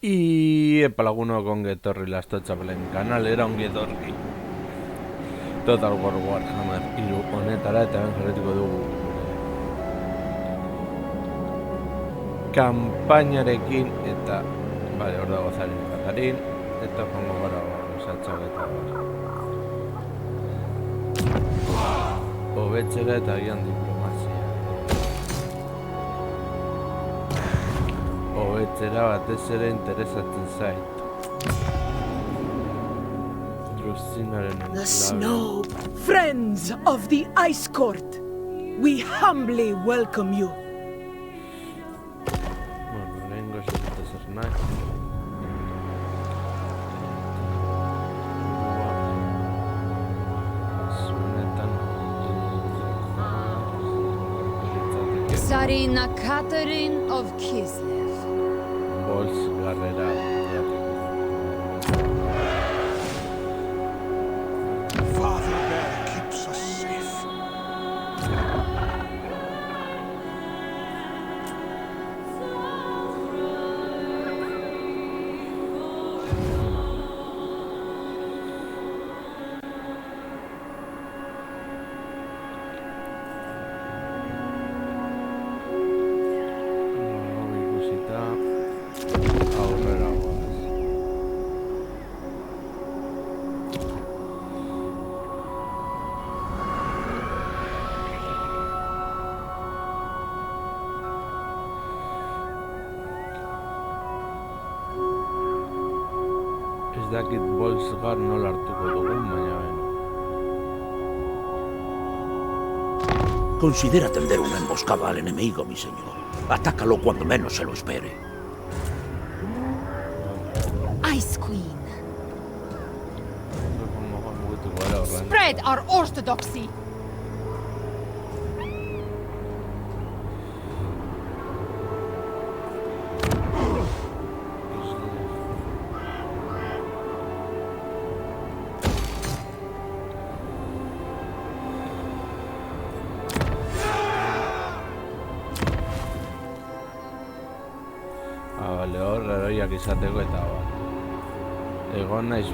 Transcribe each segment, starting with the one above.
Epa lagunok ongi etorri Lastotxapelen kanalera ongi etorri Total War Warhammer 3 honetara eta ben jarretuko dugu kanpainarekin eta bale, hor dago Zarin Katarin eta pongo gara osatxak eta hobetzera eta agian diplomazia hobetzera batez ere interesatzen zait The snow, friends of the Ice Court, we humbly welcome you. Bueno, lehenko ez dut zer nahi. Zuenetan Tsarina Catherine of Kislev. Bolz garrera Father Bear keeps us safe. ikusita aurrera goaz. Ez dakit bolzgar nola hartuko dugun, baina beno. Considera tender una emboscada al enemigo, mi señor. Atácalo cuando menos se lo espere. Ice Queen. Mugitu gara horren. Spread our orthodoxy. Bale, hor, heroiak izateko eta egon naiz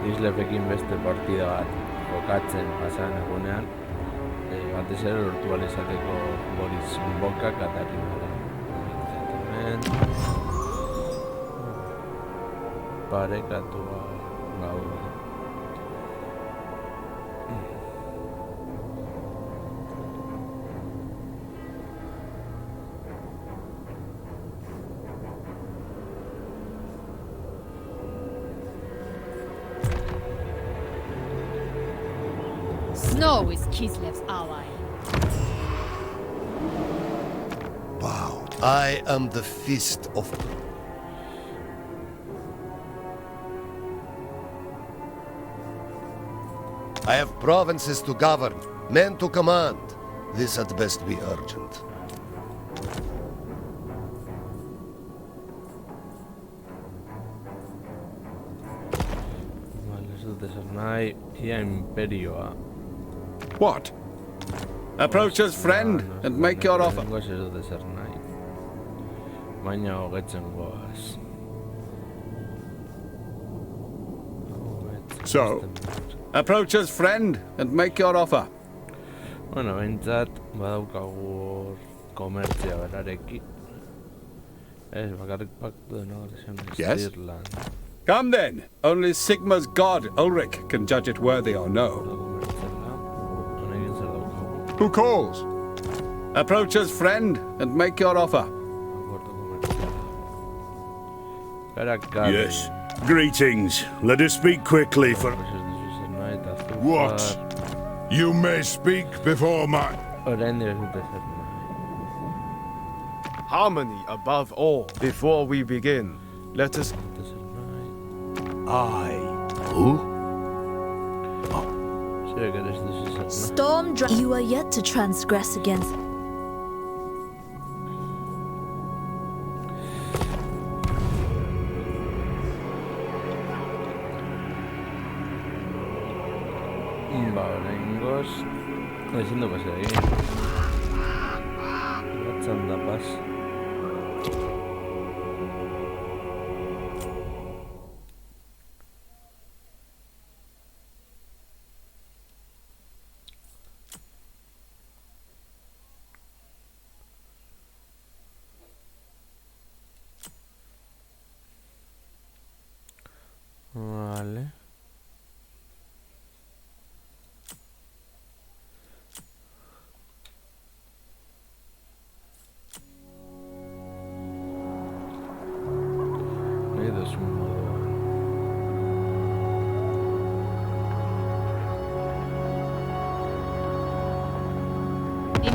Islefekin beste partida bat jokatzen pasan egunean batez ere lortu ahal izateko Boris Boka Katarinaren. Hemen parekatu gaude. Snow is Kislev's ally. Bow. I am the fist of... I have provinces to govern, men to command. This at best be urgent. Bale, ez dut ezer nahi, ia imperioa. What? Approach us, friend, and make your offer. Lehengoz ez dut ezer nahi. Baina hogetzen goaz. So? Approach us, friend, and make your offer. Bueno, behintzat, badaukagu hor komertzia berarekin. Ez, bakarrik paktu dena agresión Yes? Irland. Come then. Only Sigma's god, Ulrich, can judge it worthy or no. Komertzela, honekin zer daukagu. Who calls? Approach us, friend, and make your offer. Akordo komertziala. Karakar. Yes. Greetings. Let us speak quickly for... What? You may speak before my... Orain ez dut ezer nahi. Harmony above all. Before we begin, let us... Dut ezer nahi. Who? Zerek ere ez duz ezer nahi. Storm you are yet to transgress against. Ba, oraingoz ezin du pasea egin. Batzan da pas.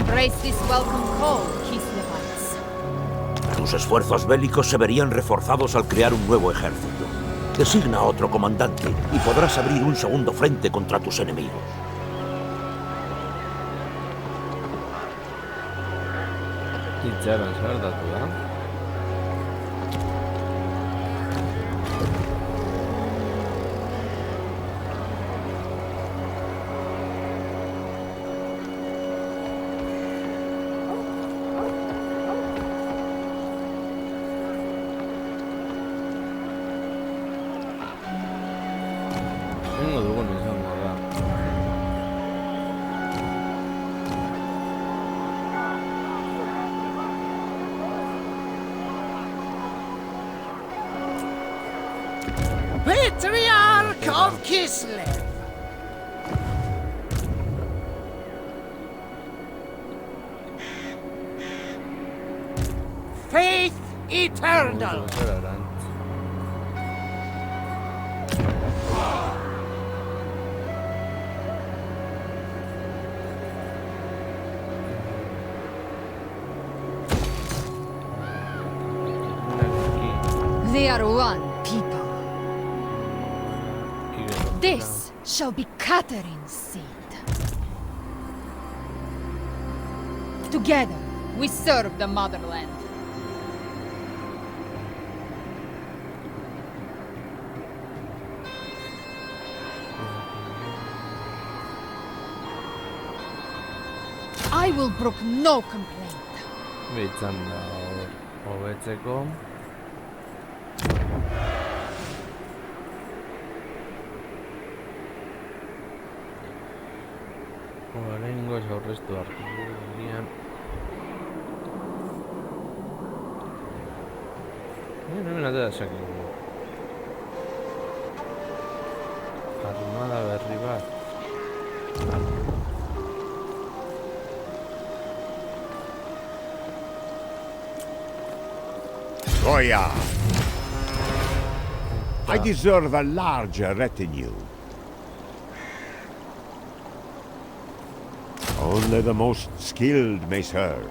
Embrace this welcome call, Kislevites. Tus esfuerzos bélicos se verían reforzados al crear un nuevo ejército. Designa a otro comandante y podrás abrir un segundo frente contra tus enemigos. Itxaron zertatu da. Egingo dugun izango da. Patriarch of Kislev! Faith eternal! Zer arantz. They are one people. This shall be Catherine's seed. Together, we serve the motherland. I will brook no complaint. Bitzan da hobetzeko. Oraingoz aurreztu artilleria. Hemen atera dezakegu. Armada berri bat. Goya! I deserve a larger retinue. Only the most skilled may serve.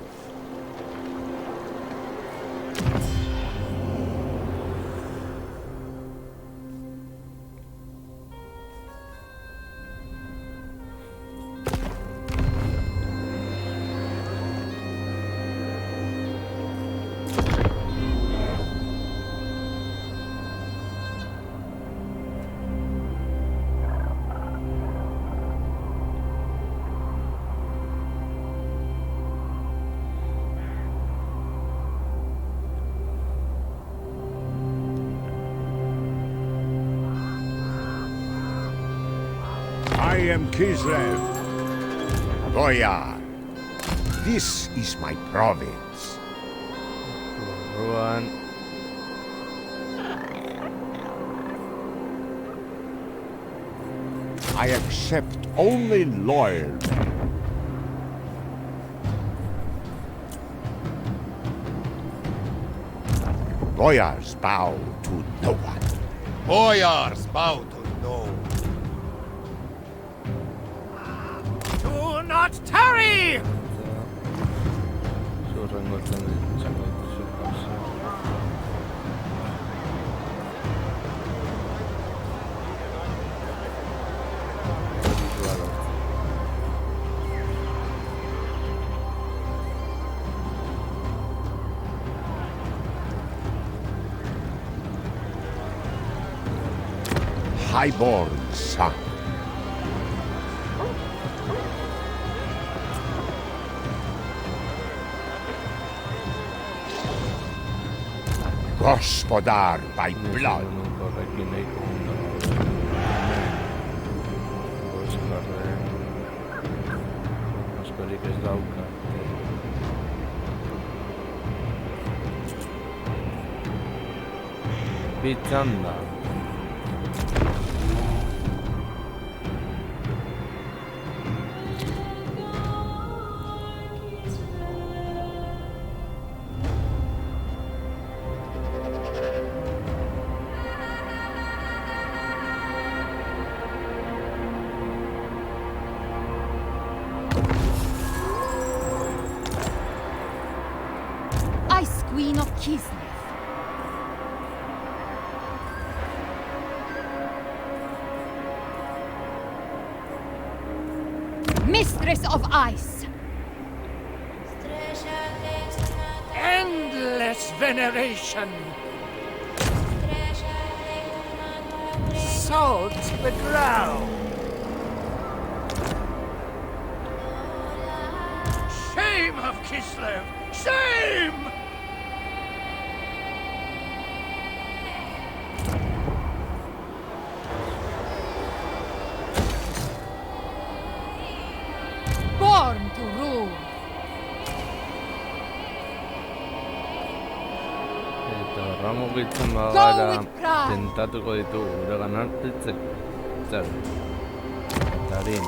I am Kislev. Goya. This is my province. Ruan. I accept only loyal men. Boyars bow to no one. Boyars bow to no one. Do not tarry! Zurrengotzen izango dituzu pausa. Highborn son. Gospodar by blood. Askorik ez dauka. Bitzan da. of Kislev. Mistress of Ice. Endless veneration. Salt the ground. Shame of Kislev! Shame! Born to rule. Eta ramugitzen Go bagara with pride. tentatuko ditugu gure ganartitzek zer. Eta harin.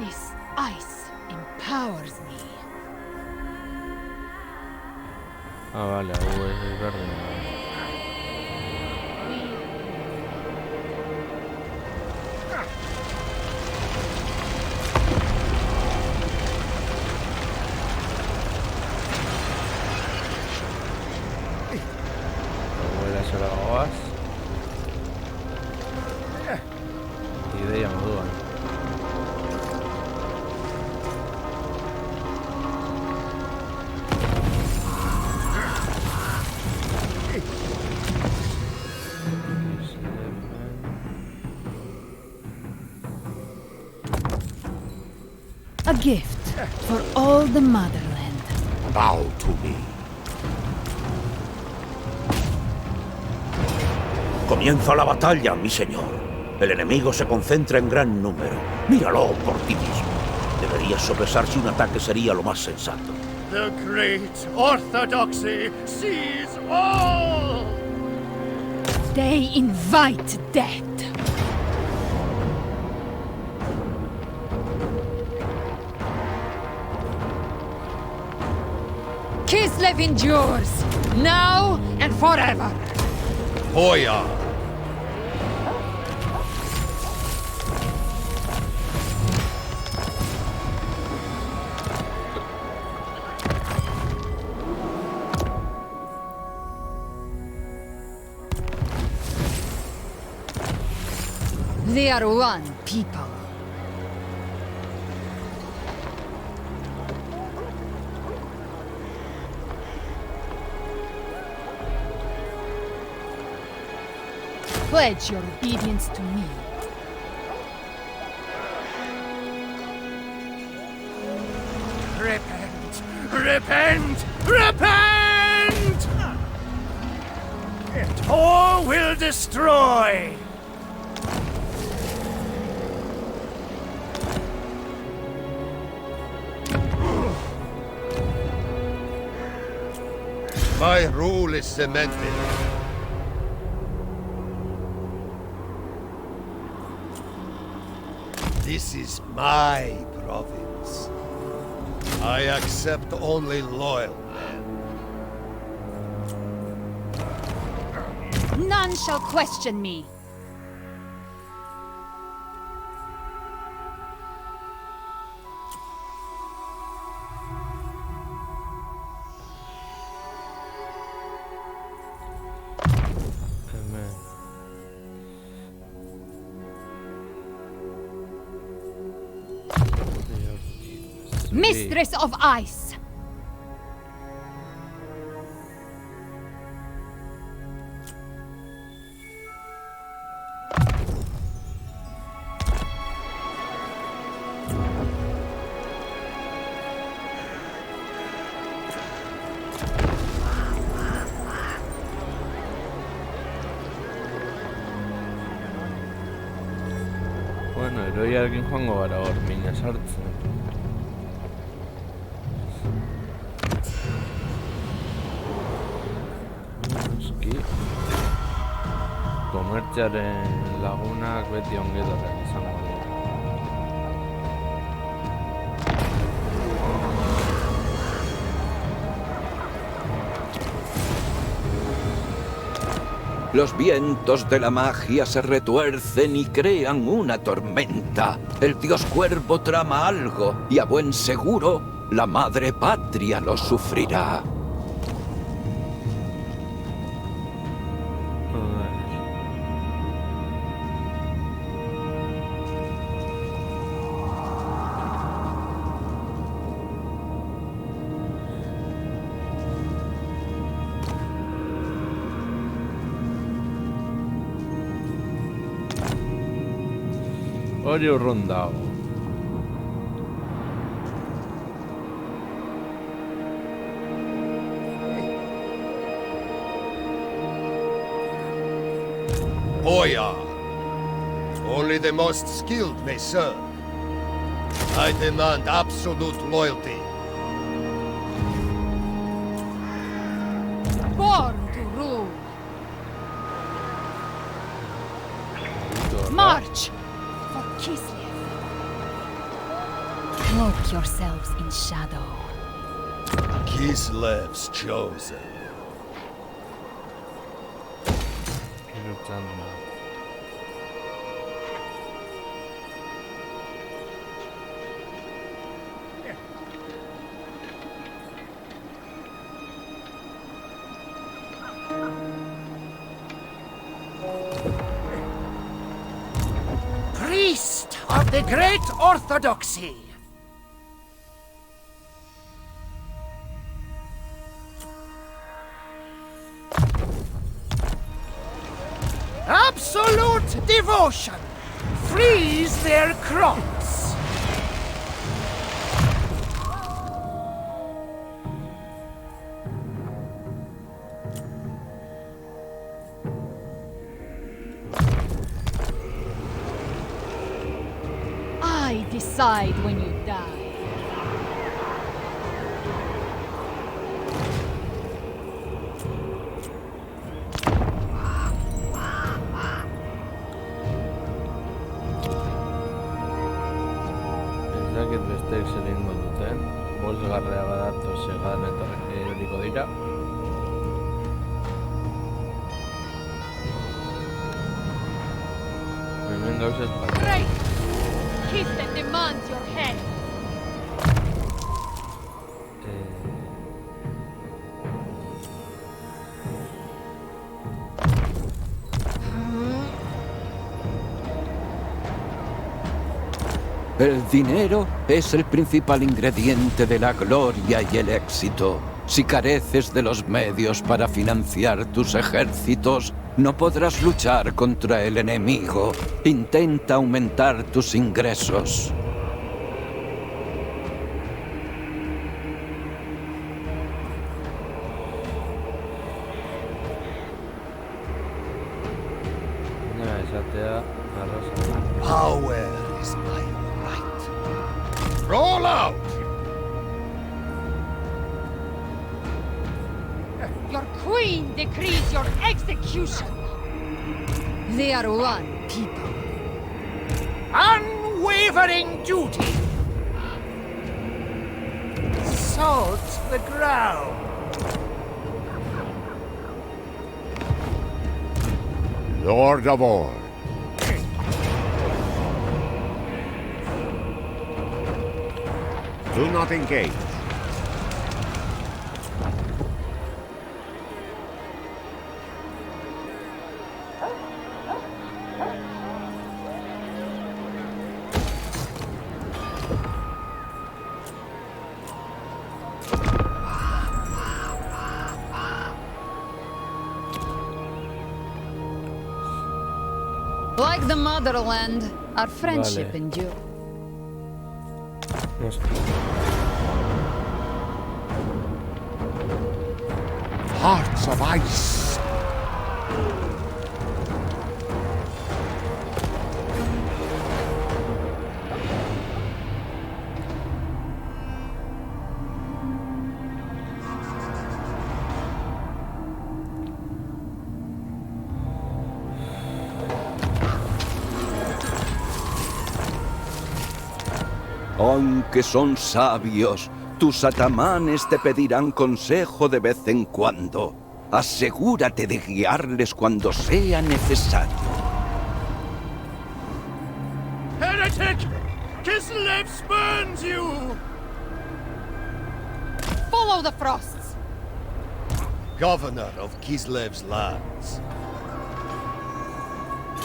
This ice empowers me. Vale, hau ez berdin. Zera goaz ideia moduan A gift for all the motherland. Bow to me. Comienza la batalla, mi señor. El enemigo se concentra en gran número. Míralo por ti mismo. Deberías sopesar si un ataque sería lo más sensato. The great orthodoxy sees all! They invite death. Kislev endures, now and forever. Hoya! They are one people. Pledge your obedience to me. Repent! Repent! Repent! It all will destroy! My rule is cemented. This is my province. I accept only loyal men. None shall question me. Mistress of Ice! Bueno, heroiarekin joango gara hor, mina sartzen. Noski. Komertziaren lagunak beti ongetorrak izango dira. Los vientos de la magia se retuercen y crean una tormenta. El dios cuervo trama algo y a buen seguro La madre patria lo sufrirá. Orio rondao. Oya. Only the most skilled may serve. I demand absolute loyalty. Born to rule. March for Kislev. Cloak yourselves in shadow. Kislev's chosen. Priest of the Great Orthodoxy. Absolute devotion frees their crops. I decide when you die. Ezakit besteek zer egingo duten. Bosgarrea badatu segadan eta eroriko dira. Hemen gauza espazio. Great! Kislev demands your head. El dinero es el principal ingrediente de la gloria y el éxito. Si careces de los medios para financiar tus ejércitos, no podrás luchar contra el enemigo. Intenta aumentar tus ingresos. Esatea arrasa. Power is my right. Roll out! Your queen decrees your execution. They are one people. Unwavering duty. Salt the ground. Lord of all. Do not engage. Like the motherland, our friendship Vale. endure. No sé. Hearts of ice. Aunque son sabios, tus atamanes te pedirán consejo de vez en cuando. Asegúrate de guiarles cuando sea necesario. Heretic! Kislev spurns you! Follow the frosts! Governor of Kislev's lands.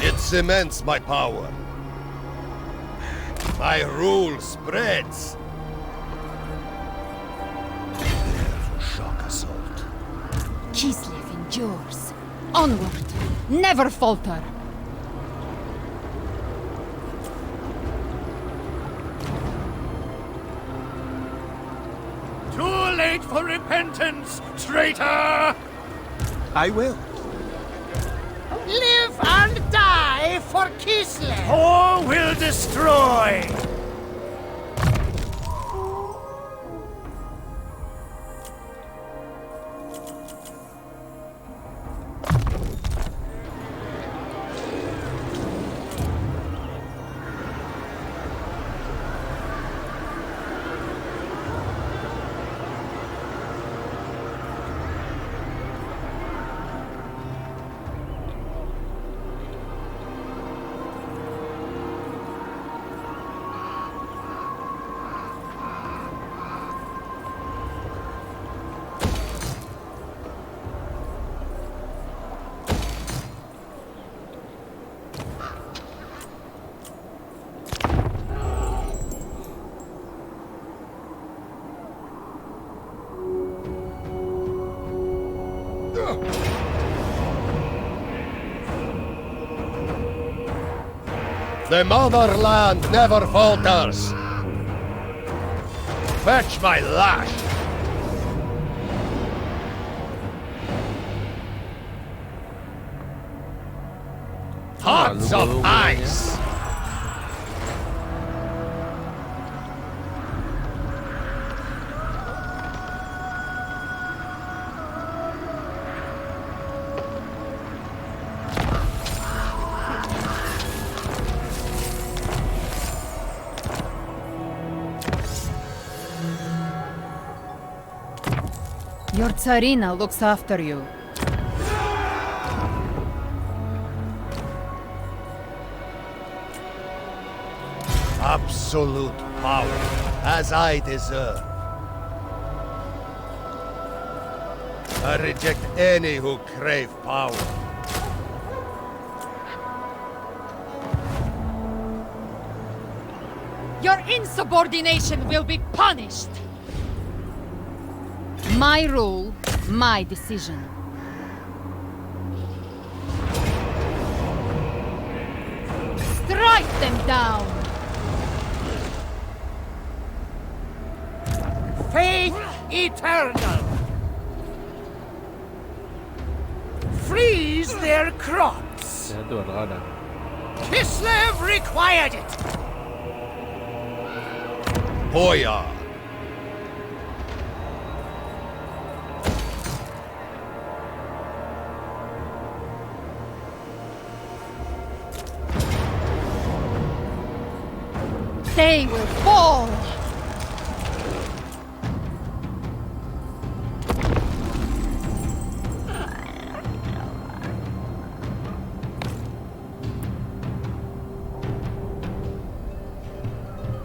It cements my power. My rule spreads. Prepare for shock assault. Kislev endures. Onward! Never falter! Too late for repentance, traitor! I will. Live and die for Kislev! Or will destroy! The motherland never falters. Fetch my lash. Hearts of ice. Your Tsarina looks after you. Absolute power, as I deserve. I reject any who crave power. Your insubordination will be punished! My rule, my decision. Strike them down! Faith eternal! Freeze their crops! Ya tu vergara. Kislev required it! Hoya! They will fall!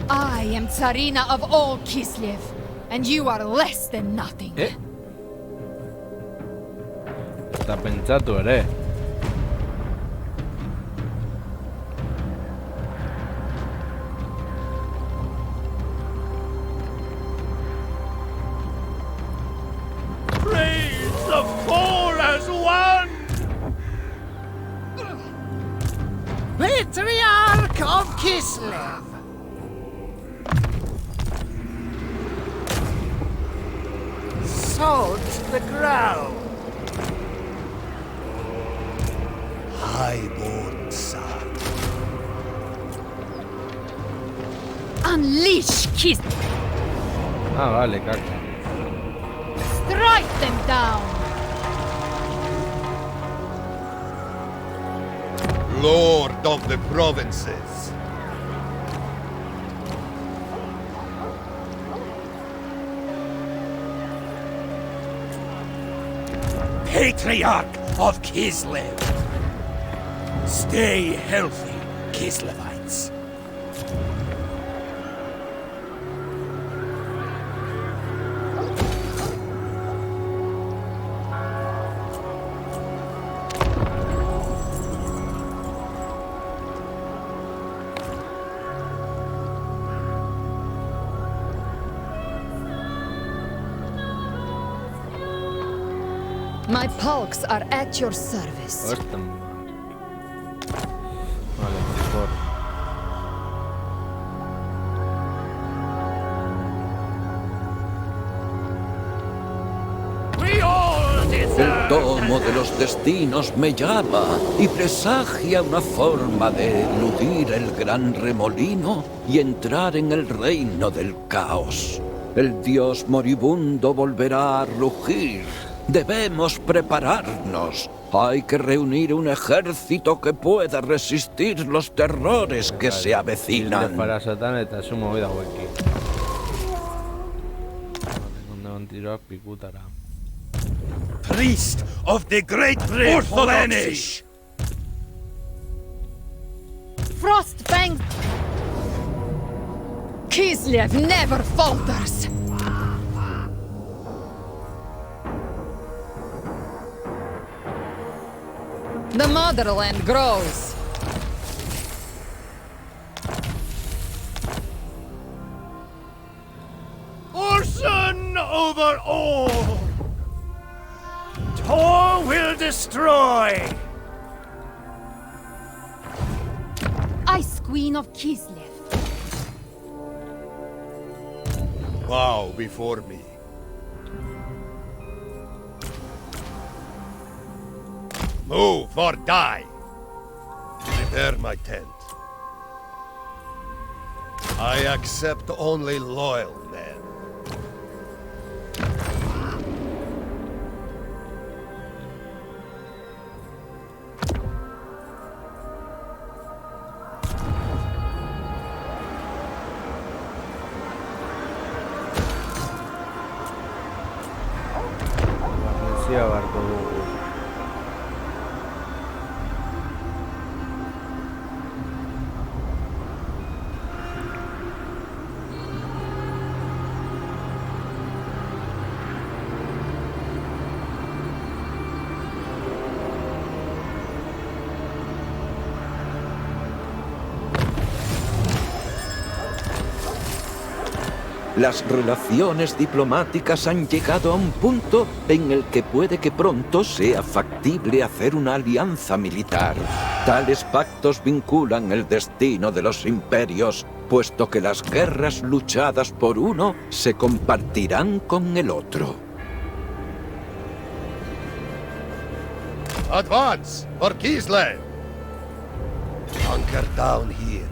I am Tsarina of all Kislev, and you are less than nothing. Eta pentsatu ere. Praise the four as one! Patriarch of Kislev! Salt the ground! Highborn son. Unleash Kislev! Ah, vale, caca. Strike them down! Lord of the provinces. Patriarch of Kislev! Stay healthy, Kislevites. My palks are at your service. Hostia. Vale, mejor. El tomo de los destinos me llama y presagia una forma de eludir el gran remolino y entrar en el reino del caos. El dios moribundo volverá a rugir. Debemos prepararnos. Hay que reunir un ejército que pueda resistir los terrores que se avecinan. Para Satán eta su movida huequi. Donde van tirar picutara. Priest of the great Orthodoxy! Frostfang! Kislev never falters! The motherland grows! Orson over all! Tor will destroy! Ice Queen of Kislev. Bow before me. Move or die! Prepare my tent. I accept only loyal men. Barnesia Bartolugu. Las relaciones diplomáticas han llegado a un punto en el que puede que pronto sea factible hacer una alianza militar. Tales pactos vinculan el destino de los imperios, puesto que las guerras luchadas por uno se compartirán con el otro. Advance for Kislev! Hunker down here.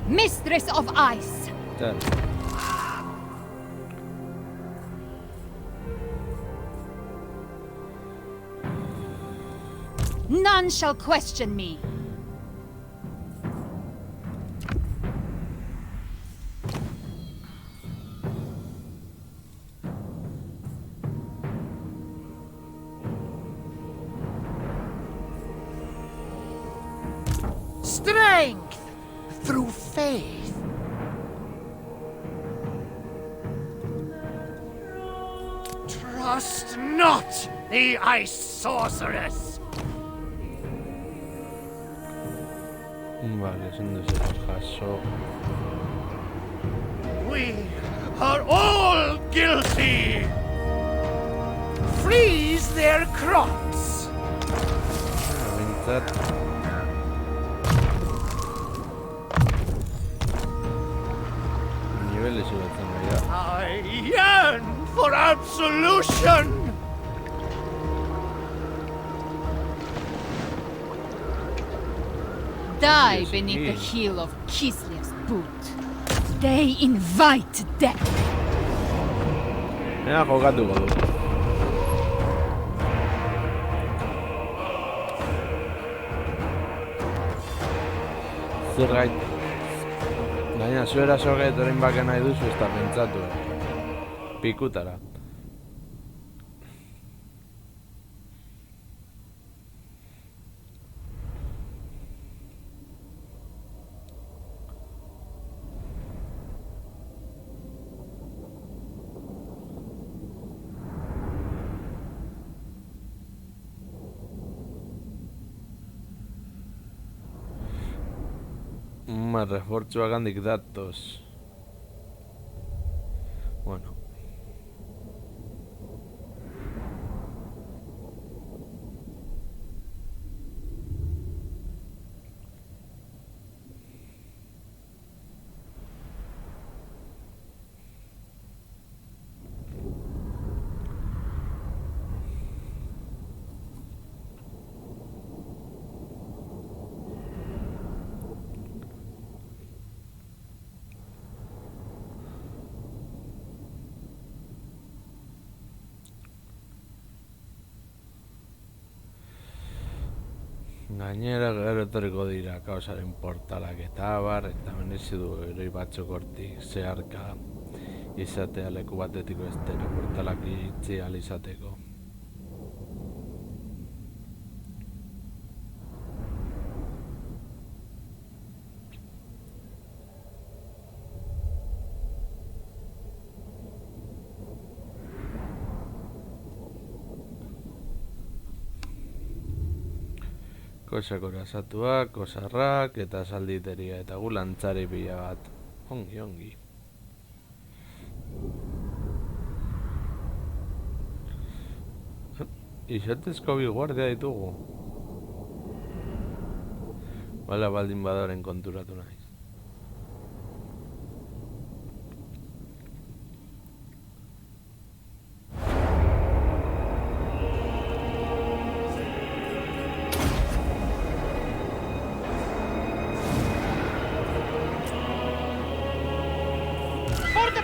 Mistress of Ice! Claro. None shall question me. Strength through faith. Trust not the ice sorceress. Vale, son de esos casos. We are all guilty. Freeze their crops. Niveles y batallas. I yearn for absolution. Die beneath the heel of Kislev's boot. They invite death. Mira, jokatuko du. Zergait. Gaina, zuera zogeit orain bake nahi duzu, ez da pentsatu. Pikutara. Más refuerzo hagandik datos. Bueno. Gainera gero etorriko dira kaosaren portalak eta abar, eta merezi du heroi batzuk hortik zeharka izatea leku batetik bestera portalak itxi ahal izateko. Kosak orazatuak, kosarrak eta salditeria eta gu lantzari pila bat. Ongi, ongi. Izatezko bi guardia ditugu. Bala baldin badoren konturatu naiz.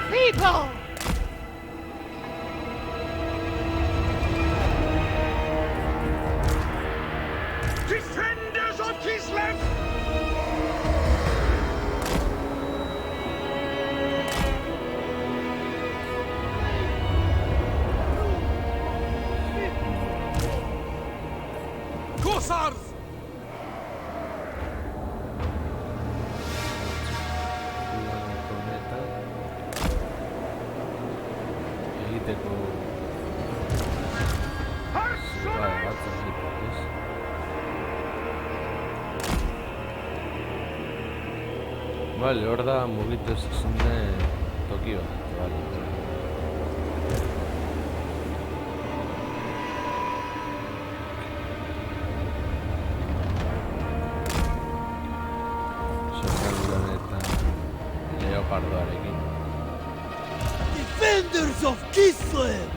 People! Defenders of Kislev! Corsars! Vale, hor da mugitu ezin den toki bat, vale. Soldaduen eta leopardoarekin. Defenders of Kislev!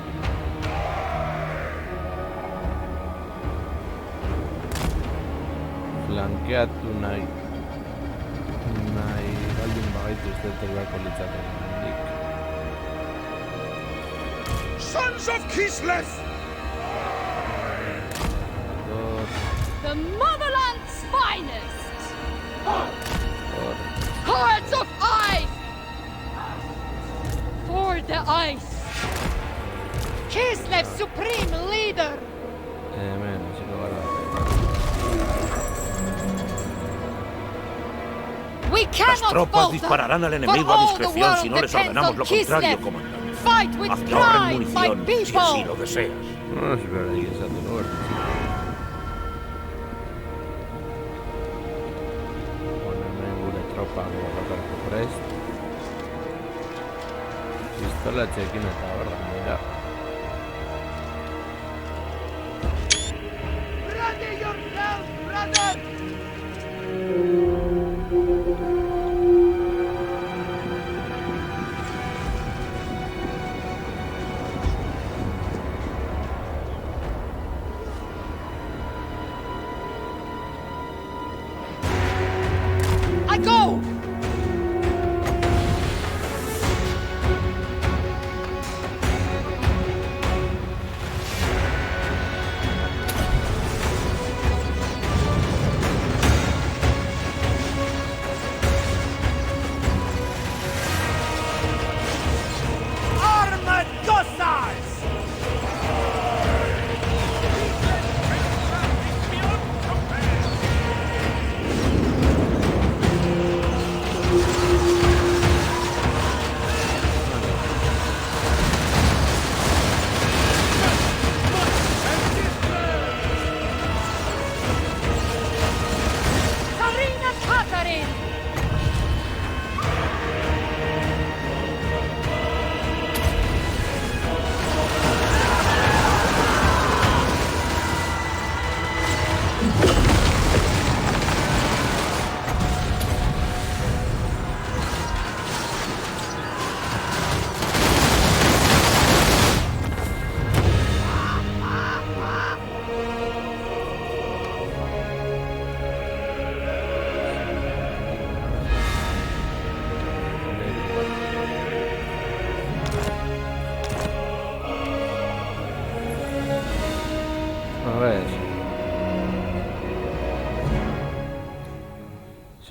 Flankeatu nahi baldin bagaitu ez dut beharko litzateke handik. Sons of Kislev! The motherland's finest! Hearts of ice! For the ice! Kislev's supreme leader! Hemen, hasiko gara. Las tropas dispararán al enemigo a discreción si no les ordenamos lo contrario, comandante. Hazte ahorren munición, si así lo deseas. No es verdad que sea tu lugar. Poneme gure tropa borrokarko prest. Pistola txekin eta horra, mira. Ready yourself, brother! Go!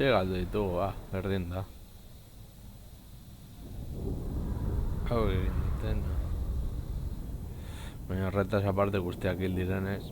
galdu ditugu, berdin da. Hau egin duten. Baina horretaz aparte guztiak hil direnez.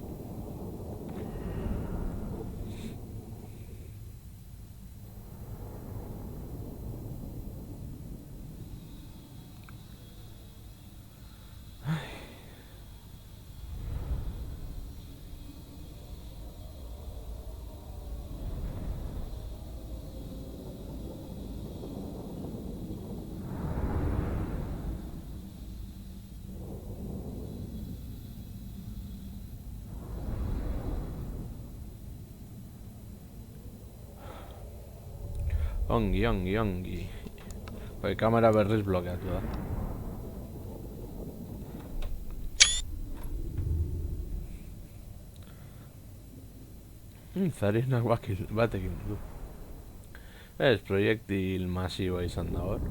Ongi. Bai, kamera berriz blokeatu da. Zarinak batekin du. Ez, proiektil masiboa izan da hor.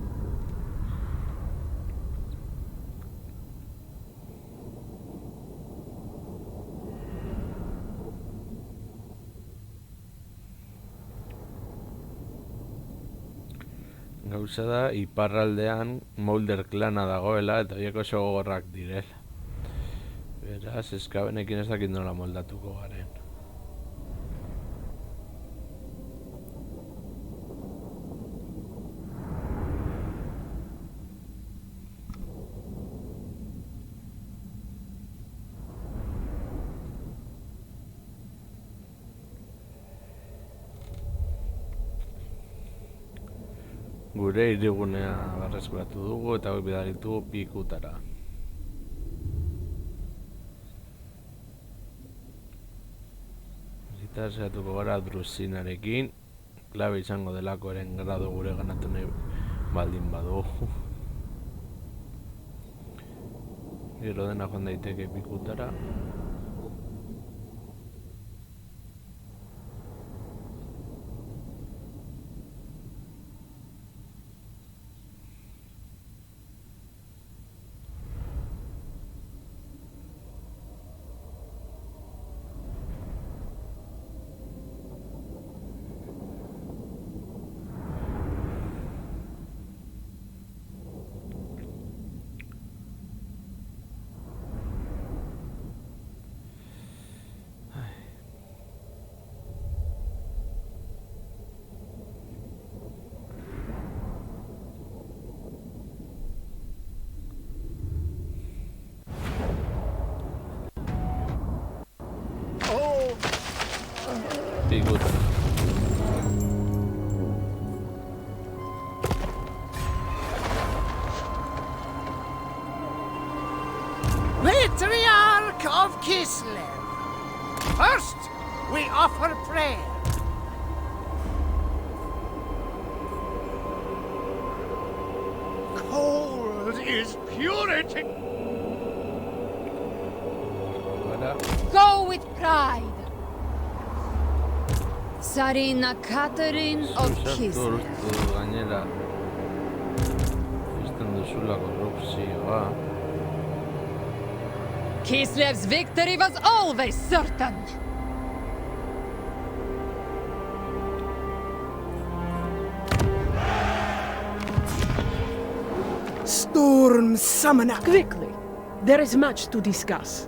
Gauza da, iparraldean Molder klana dagoela eta horiek oso gogorrak direla. Beraz, eskabenekin ez dakit nola moldatuko garen. Gure hirigunea berreskuratu dugu eta hori bidalitu Pikutara. Eta saiatuko gara Drusinarekin, klabe izango delako eren grado gure ganatu nahi baldin badugu. Gero dena joan daiteke Pikutara. Pikutara. Patriarch of Kislev. First, we offer prayer. Cold is purity. Go with pride. Tsarina Catherine of Kislev. Gainera, izten duzula korrupzioa. Kislev's victory was always certain. Storm Summoner. Quickly. There is much to discuss.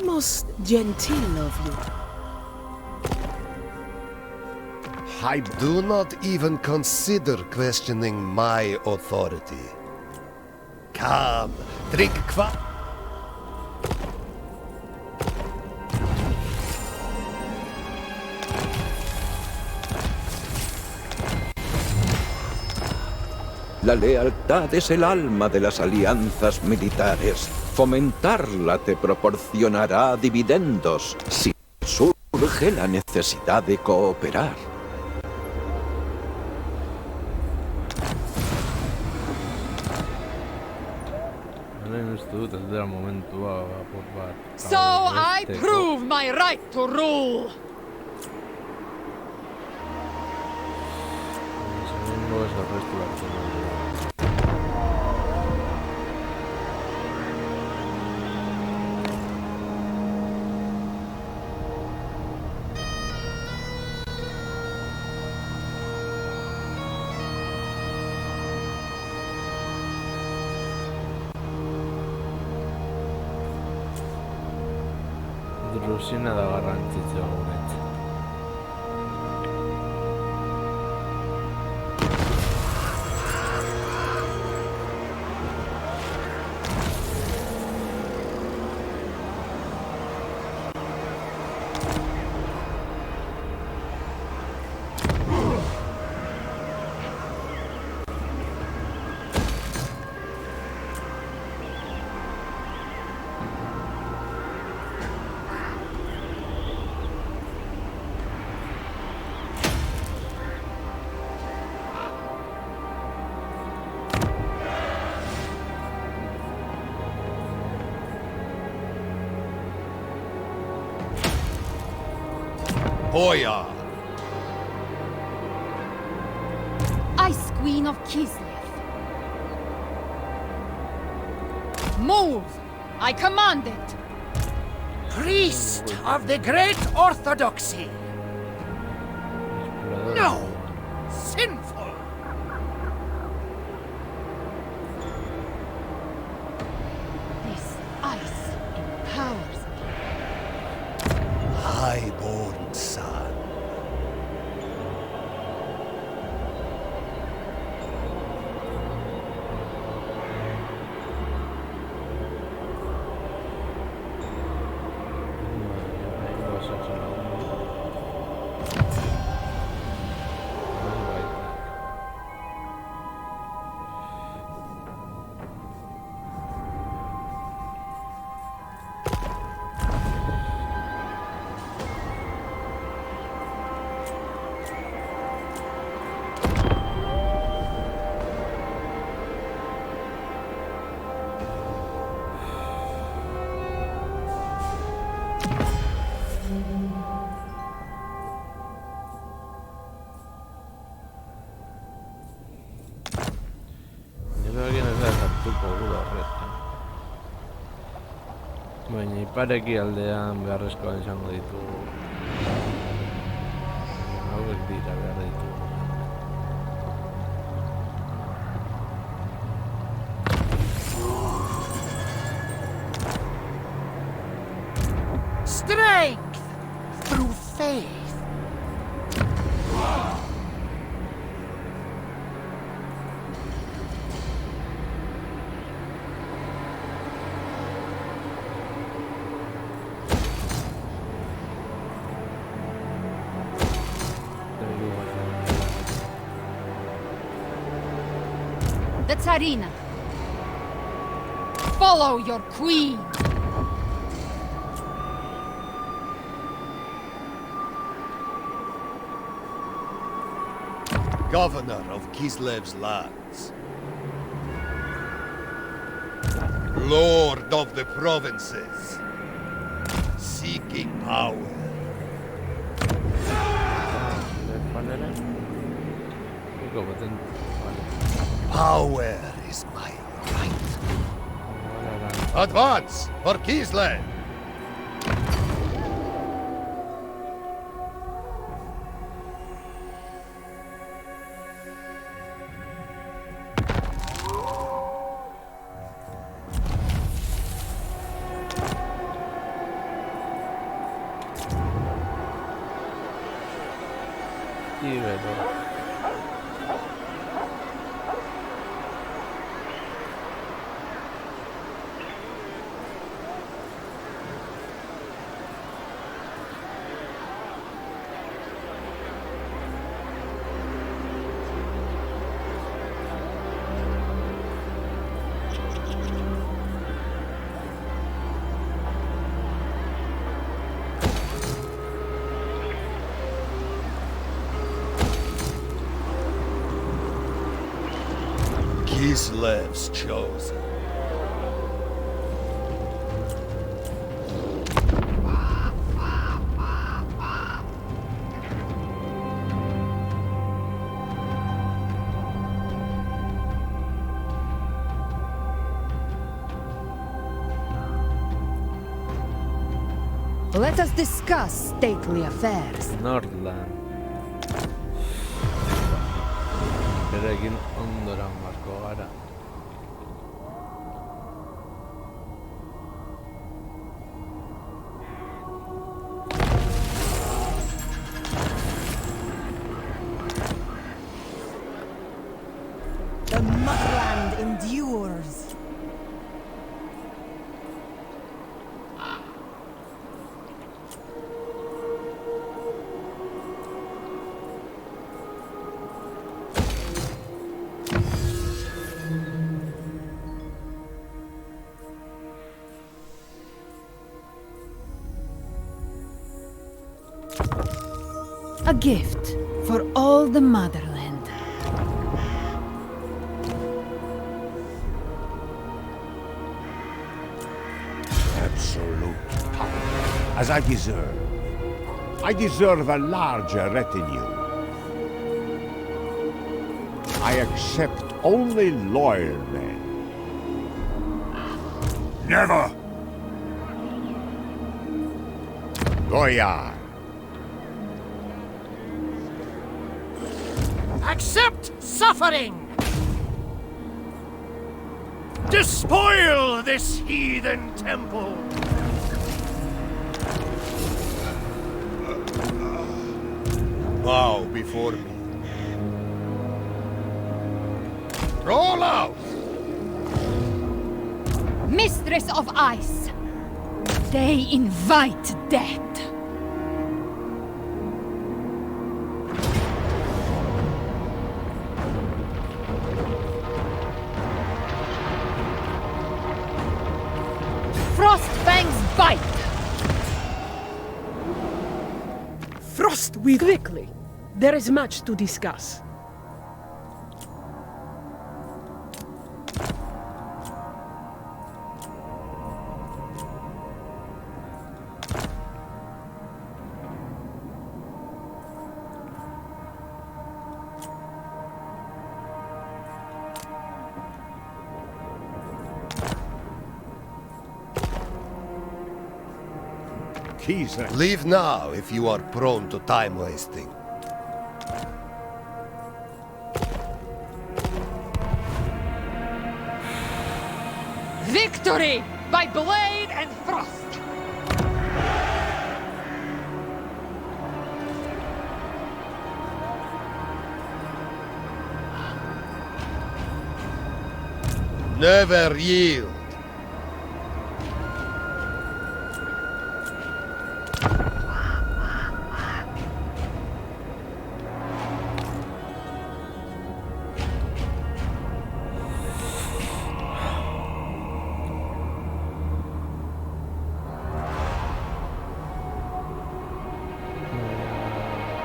Most genteel of you. I do not even consider questioning my authority. Come, drink qua. La lealtad es el alma de las alianzas militares. Fomentarla te proporcionará dividendos si surge la necesidad de cooperar. So I prove my right to rule. horreztu hartzen dut. Drusina da garrantzitsua guretzat. Oya! Ice Queen of Kislev. Move! I command it! Priest of the Great Orthodoxy. No! Sinful! This ice empowers me. Highborn son. Baina ipareki aldean beharrezkoa izango ditugu. Hauek dira behar ditugu. Strength through faith. The Tsarina. Follow your queen. Governor of Kislev's lands. Lord of the provinces. Seeking power. Power is my right. Advance for Kislev! Kislev's chosen. Let us discuss stately affairs. Nordland. Berekin ondoran marko gara. The motherland endures. A gift for all the motherland. Absolute power, as I deserve. I deserve a larger retinue. I accept only loyal men. Never! Goya. Accept suffering! Despoil this heathen temple! Bow before me. Roll out! Mistress of Ice. They invite death. Frostfang's bite. Frost with quickly. There is much to discuss. Leave now if you are prone to time wasting. Victory by blade and frost. Never yield.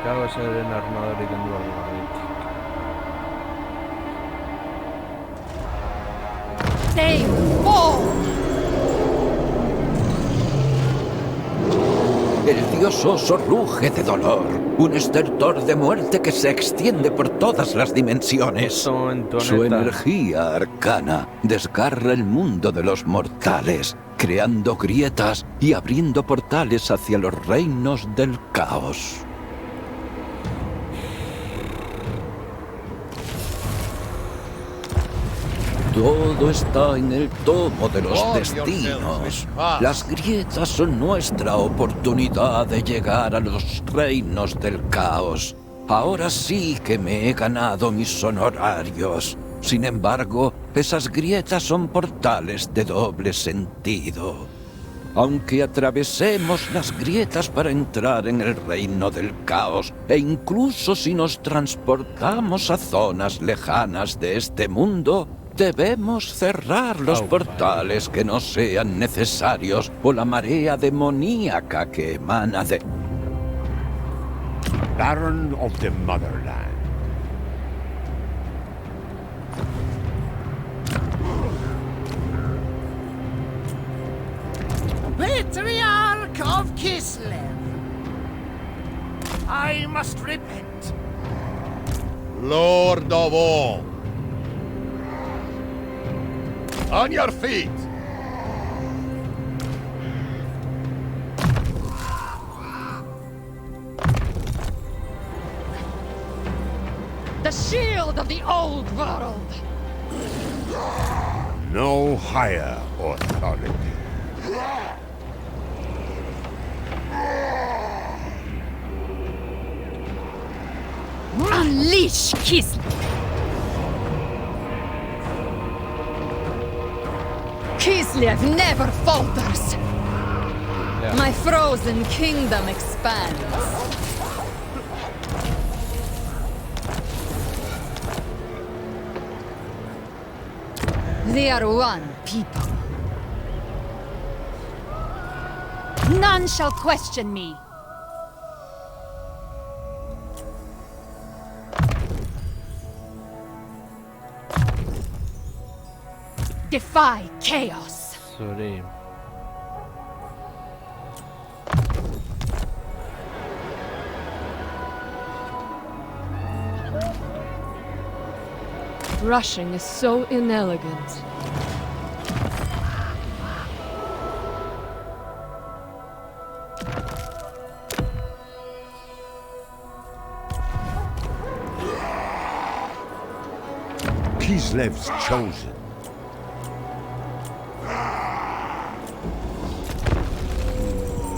Cago zeren armadorik kendu behar dit. They fall. El dios oso ruge de dolor, un estertor de muerte que se extiende por todas las dimensiones. Su energía arcana desgarra el mundo de los mortales, creando grietas y abriendo portales hacia los reinos del caos. Todo está en el tomo de los destinos. Las grietas son nuestra oportunidad de llegar a los reinos del caos. Ahora sí que me he ganado mis honorarios. Sin embargo, esas grietas son portales de doble sentido. Aunque atravesemos las grietas para entrar en el reino del caos, e incluso si nos transportamos a zonas lejanas de este mundo, debemos cerrar los portales que no sean necesarios o la marea demoníaca que emana de... Baron of the Motherland. Patriarch of Kislev! I must repent. Lord of all. On your feet! god of the old world! No higher authority. Unleash Kislev! Kislev never falters! Yeah. My frozen kingdom expands. They are one people. None shall question me. Defy chaos. Sorry. Rushing is so inelegant. Kislev's chosen.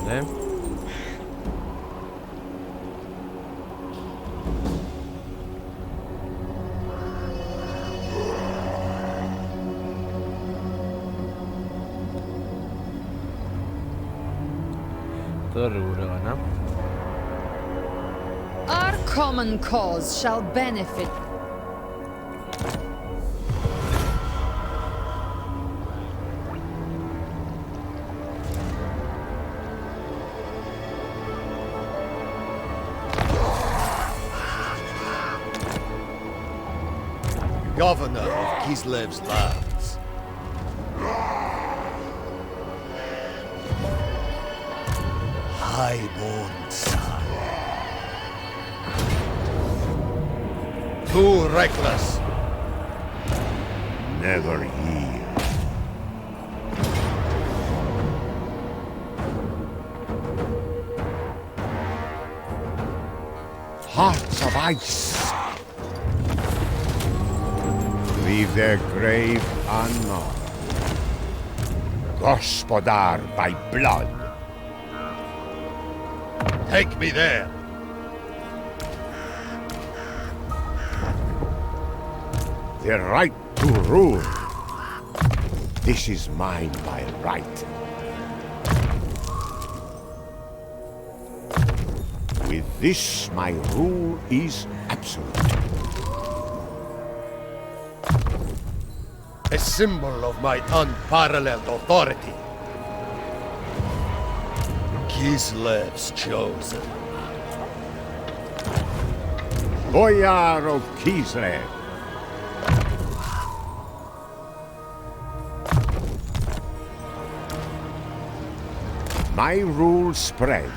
¿Eh? Todo seguro gana. Our common cause shall benefit. Governor of Kislev's lands. Highborn son. Too reckless. Never yield. Hearts of ice. Leave their grave unmarked. Gospodar by blood. Take me there. The right to rule. This is mine by right. With this, my rule is absolute. A symbol of my unparalleled authority. Kislev's chosen. Boyar of Kislev. My rule spreads.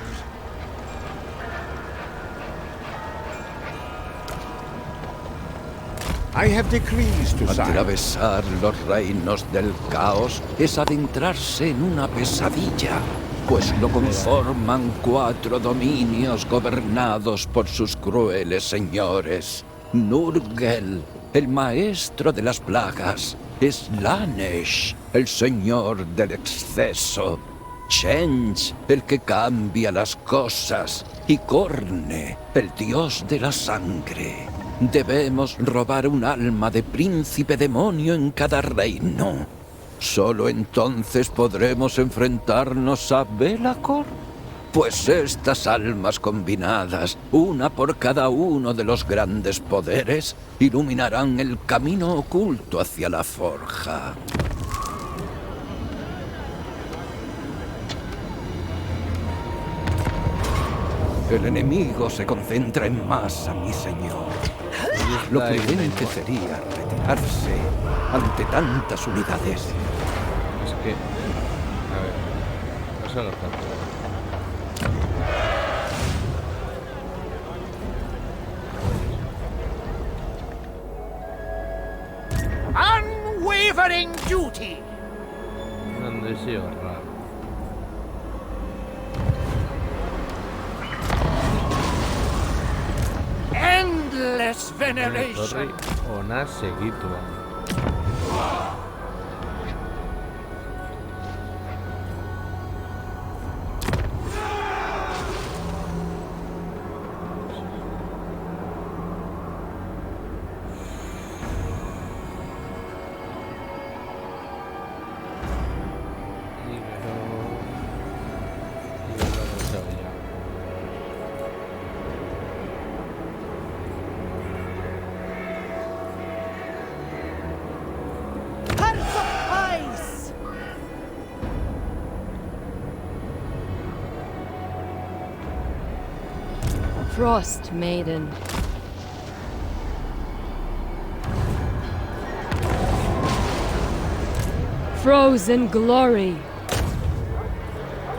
I have decrees to sign. Atravesar los reinos del caos es adentrarse en una pesadilla, pues lo conforman 4 dominios gobernados por sus crueles señores. Nurgle, el maestro de las plagas, Slanesh, el señor del exceso, Chenge, el que cambia las cosas, y Corne, el dios de la sangre. Debemos robar un alma de príncipe demonio en cada reino. Solo entonces podremos enfrentarnos a Belacor. Pues estas almas combinadas, una por cada uno de los grandes poderes, iluminarán el camino oculto hacia la forja. El enemigo se concentra en masa, mi señor. Lo prudente sería retirarse ante tantas unidades. Es que... A ver... No se lo tanto. Unwavering duty. Un deseo raro. End endless veneration. Torri ona segituan. Frost Maiden. Frozen Glory.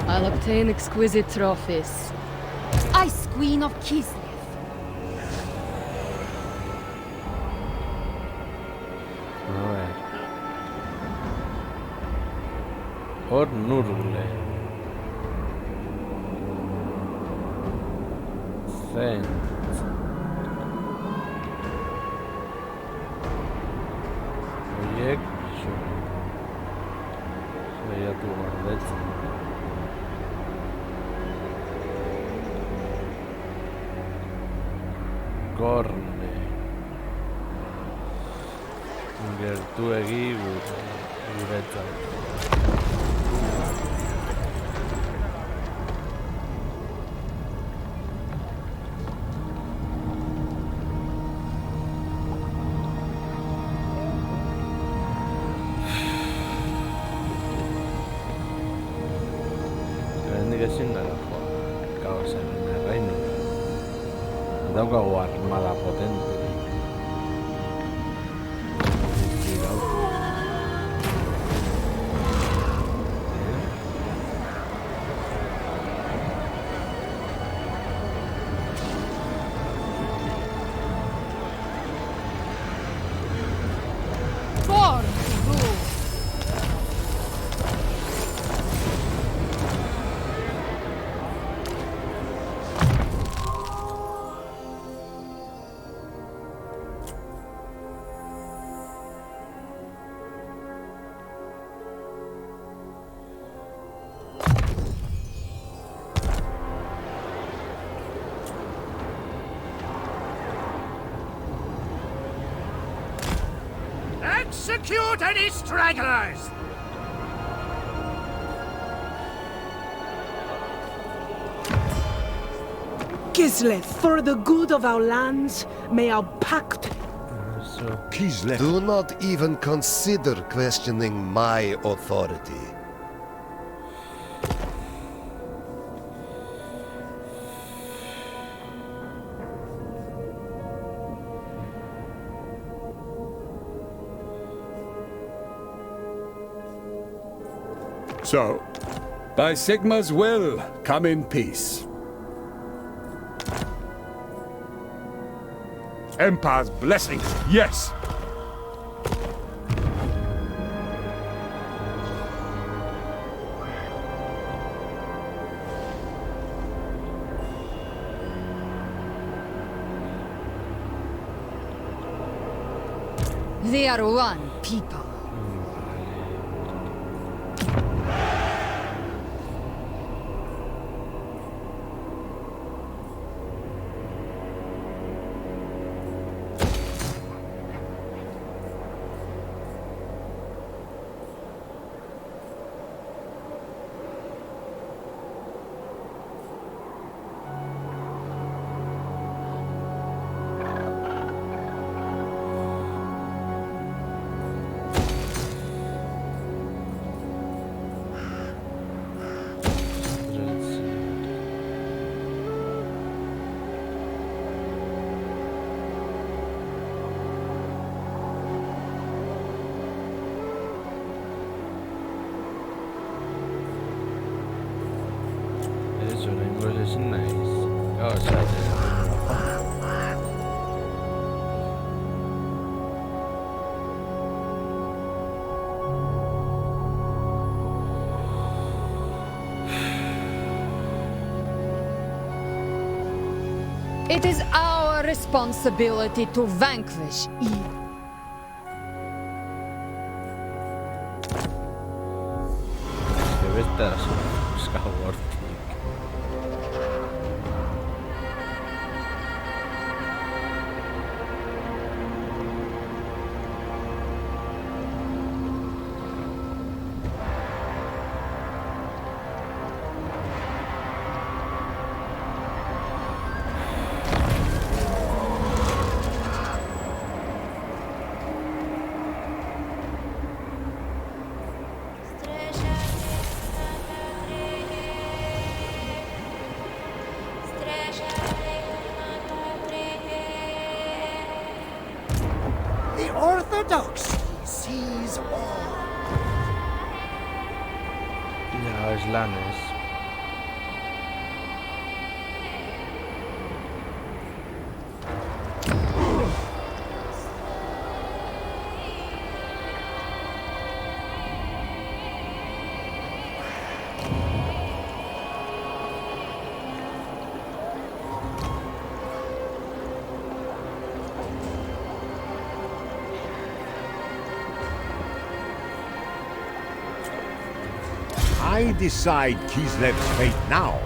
I'll obtain exquisite trophies. Ice Queen of Kislev. A ver. Ornurgle. Cent. Project. Sería tu guardecha. Corne. Gertu egi guretzat. Ezin gara joa, kaosen erreinu. Daukagu armada potente. Execute any stragglers! Kislev, for the good of our lands, may our pact... Kislev. Do not even consider questioning my authority. So, by Sigma's will, come in peace. Empire's blessing, yes! They are one people. Is nice. Oh, sorry. It is our our responsibility to vanquish evil. Se vetää sun Skywardin. The Orthodoxy sees all. Ja Slanes. I decide Kislev's fate now.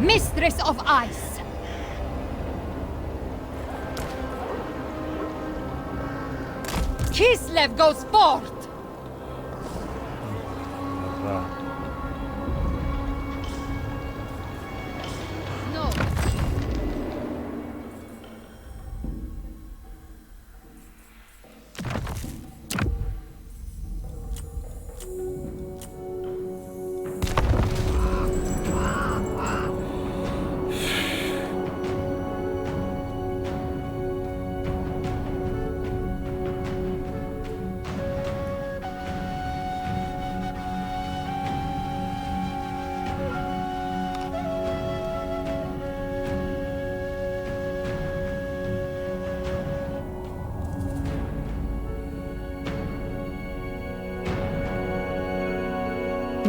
Mistress of Ice! Kislev goes forth! No.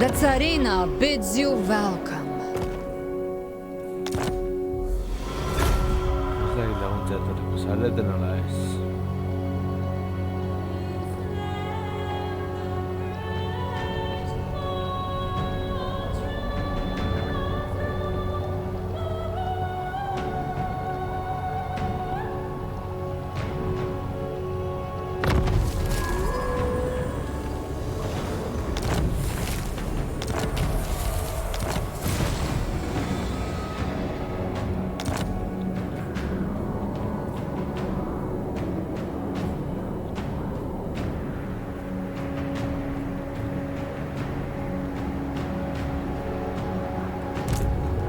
The Tsarina bids you welcome. Ez da laguntza etorriko zareten ala ez.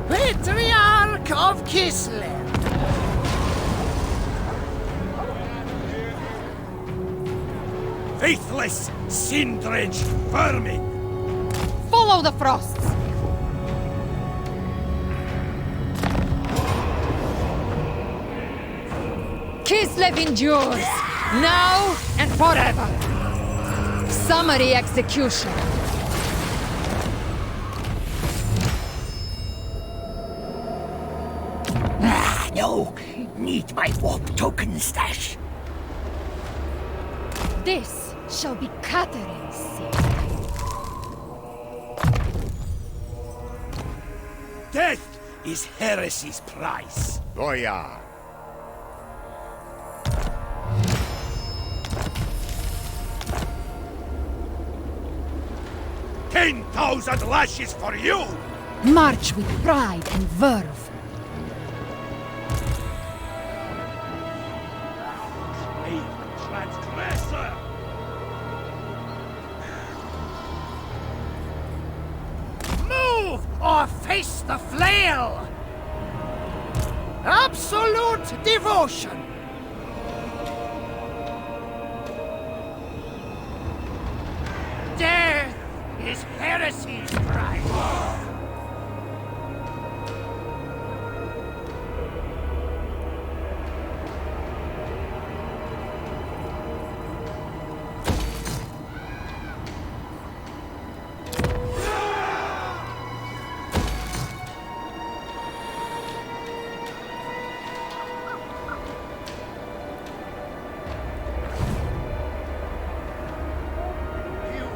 Patriarch of Kislev. Faithless, sin-drenched vermin! Follow the frosts! Kislev endures, now and forever. Summary execution. No! Need my warp token stash. This shall be Catherine's seat. Death is heresy's price. Goya. $10,000 lashes for you! March with pride and verve. Transgressor! Move or face the flail! Absolute devotion! Death is heresy's price!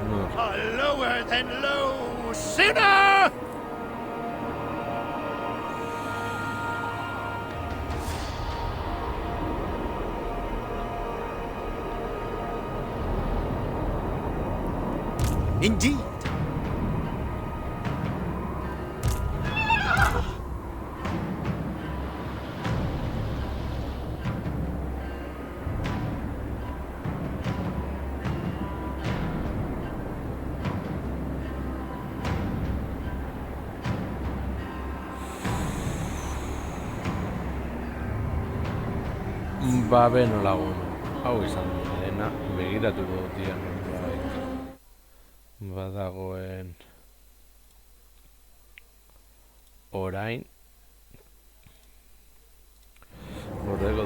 Nur. Lower than low, sinner! Indeed. Ba, beno lagun. Hau izan dena, begiratuko dutian nolabait. Badagoen orain gordeko